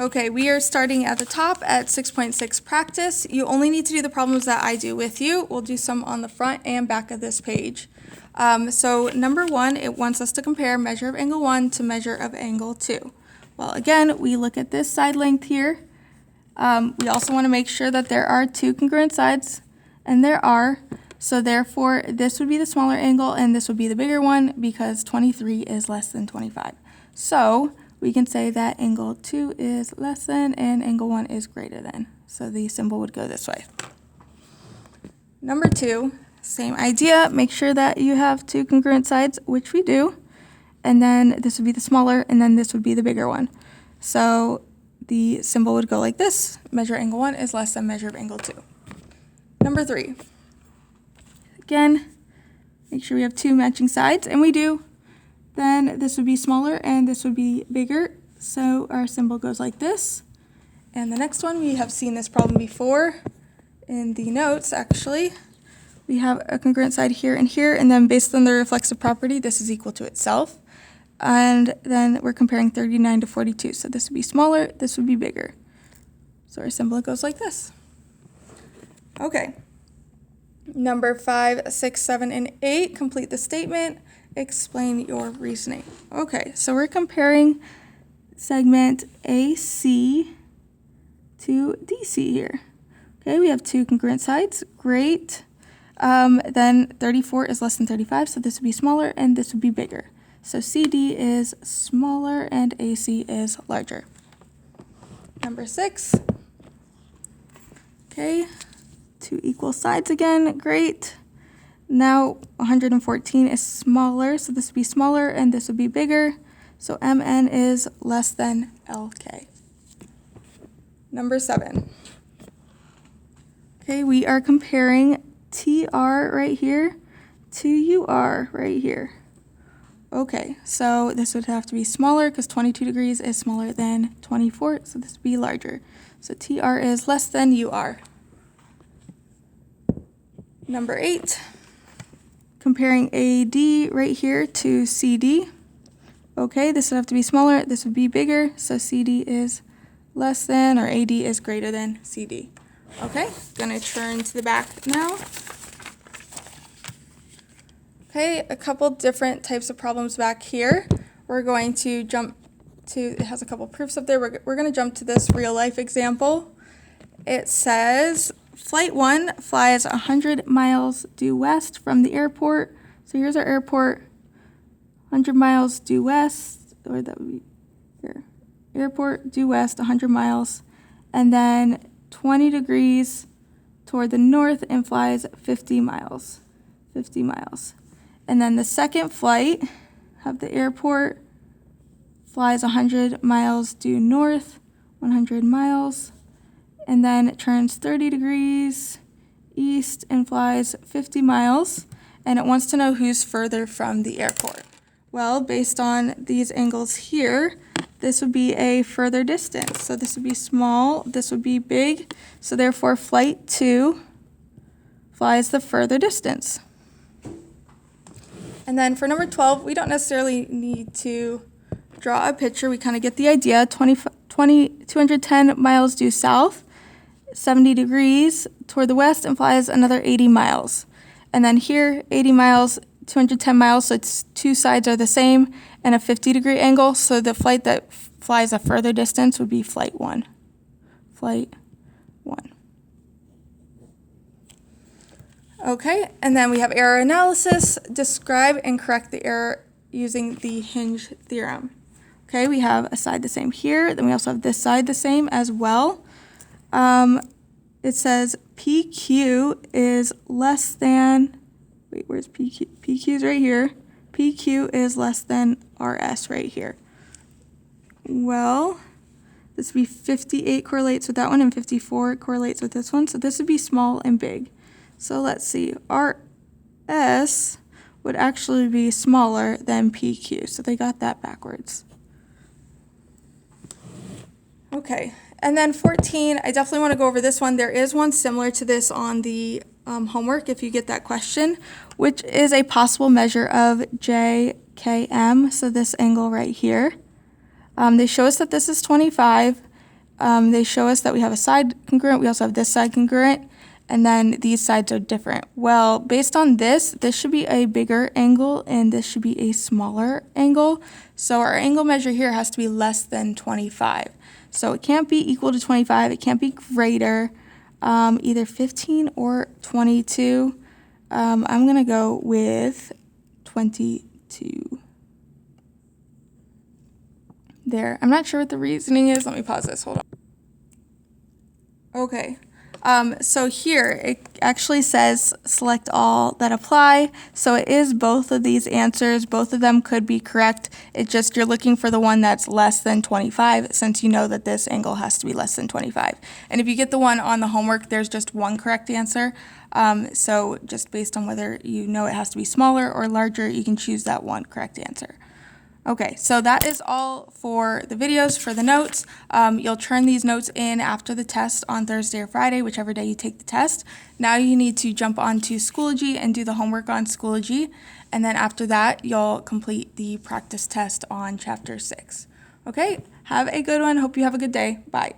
Okay, we are starting at the top at 6.6 practice. You only need to do the problems that I do with you. We'll do some on the front and back of this page. So number 1, it wants us to compare measure of angle 1 to measure of angle 2. Well, again, we look at this side length here. We also want to make sure that there are 2 congruent sides, and there are. So therefore, this would be the smaller angle, and this would be the bigger one because 23 is less than 25. So we can say that angle 2 is less than and angle 1 is greater than. So the symbol would go this way. Number 2, same idea. Make sure that you have 2 congruent sides, which we do. And then this would be the smaller, and then this would be the bigger one. So the symbol would go like this. Measure angle 1 is less than measure of angle 2. Number 3. Again, make sure we have 2 matching sides, and we do. Then this would be smaller and this would be bigger. So our symbol goes like this. And the next one, we have seen this problem before in the notes actually. We have a congruent side here, and then based on the reflexive property, this is equal to itself. And then we're comparing 39 to 42. So this would be smaller, this would be bigger. So our symbol goes like this. Okay. Number 5, 6, 7, and 8, complete the statement. Explain your reasoning. Okay, so we're comparing segment AC to DC here. Okay, we have 2 congruent sides. Great. Then 34 is less than 35, so this would be smaller and this would be bigger. So CD is smaller and AC is larger. Number 6. Okay, 2 equal sides again. Great. Now 114 is smaller, so this would be smaller and this would be bigger. So MN is less than LK. Number 7. Okay, we are comparing TR right here to UR right here. Okay, so this would have to be smaller because 22 degrees is smaller than 24, so this would be larger. So TR is less than UR. Number 8. Comparing AD right here to CD. Okay, this would have to be smaller, this would be bigger, so CD is less than, or AD is greater than CD. Okay, gonna turn to the back now. Okay, a couple different types of problems back here. We're going to jump to, it has a couple proofs up there, we're gonna jump to this real life example. It says, Flight 1 flies 100 miles due west from the airport. So here's our airport, 100 miles due west, or that would be here. Airport due west, 100 miles, and then 20 degrees toward the north and flies 50 miles. 50 miles. And then the second flight of the airport flies 100 miles due north, 100 miles, and then it turns 30 degrees east and flies 50 miles, and it wants to know who's further from the airport. Well, based on these angles here, this would be a further distance. So this would be small, this would be big, so therefore flight 2 flies the further distance. And then for number 12, we don't necessarily need to draw a picture, we kind of get the idea. 210 miles due south, 70 degrees toward the west, and flies another 80 miles. And then here, 80 miles, 210 miles, so it's 2 sides are the same, and a 50-degree angle, so the flight that flies a further distance would be flight 1. Flight 1. Okay, and then we have error analysis. Describe and correct the error using the hinge theorem. Okay, we have a side the same here, then we also have this side the same as well. It says PQ is less than, wait, where's PQ? PQ is right here. PQ is less than RS right here. Well, this would be 58 correlates with that one and 54 correlates with this one. So this would be small and big. So let's see, RS would actually be smaller than PQ. So they got that backwards. Okay, and then 14, I definitely want to go over this one. There is one similar to this on the homework if you get that question, which is a possible measure of JKM, so this angle right here. They show us that this is 25, they show us that we have a side congruent, we also have this side congruent, and then these sides are different. Well, based on this should be a bigger angle and this should be a smaller angle. So our angle measure here has to be less than 25. So it can't be equal to 25, it can't be greater, either 15 or 22. I'm gonna go with 22. There. I'm not sure what the reasoning is. Let me pause this. Hold on. Okay. So here it actually says select all that apply. So it is both of these answers. Both of them could be correct. It's just you're looking for the one that's less than 25 since you know that this angle has to be less than 25. And if you get the one on the homework, there's just one correct answer. So just based on whether you know it has to be smaller or larger, you can choose that one correct answer. Okay, so that is all for the videos, for the notes. You'll turn these notes in after the test on Thursday or Friday, whichever day you take the test. Now you need to jump onto Schoology and do the homework on Schoology, and then after that, you'll complete the practice test on Chapter 6. Okay, have a good one. Hope you have a good day. Bye.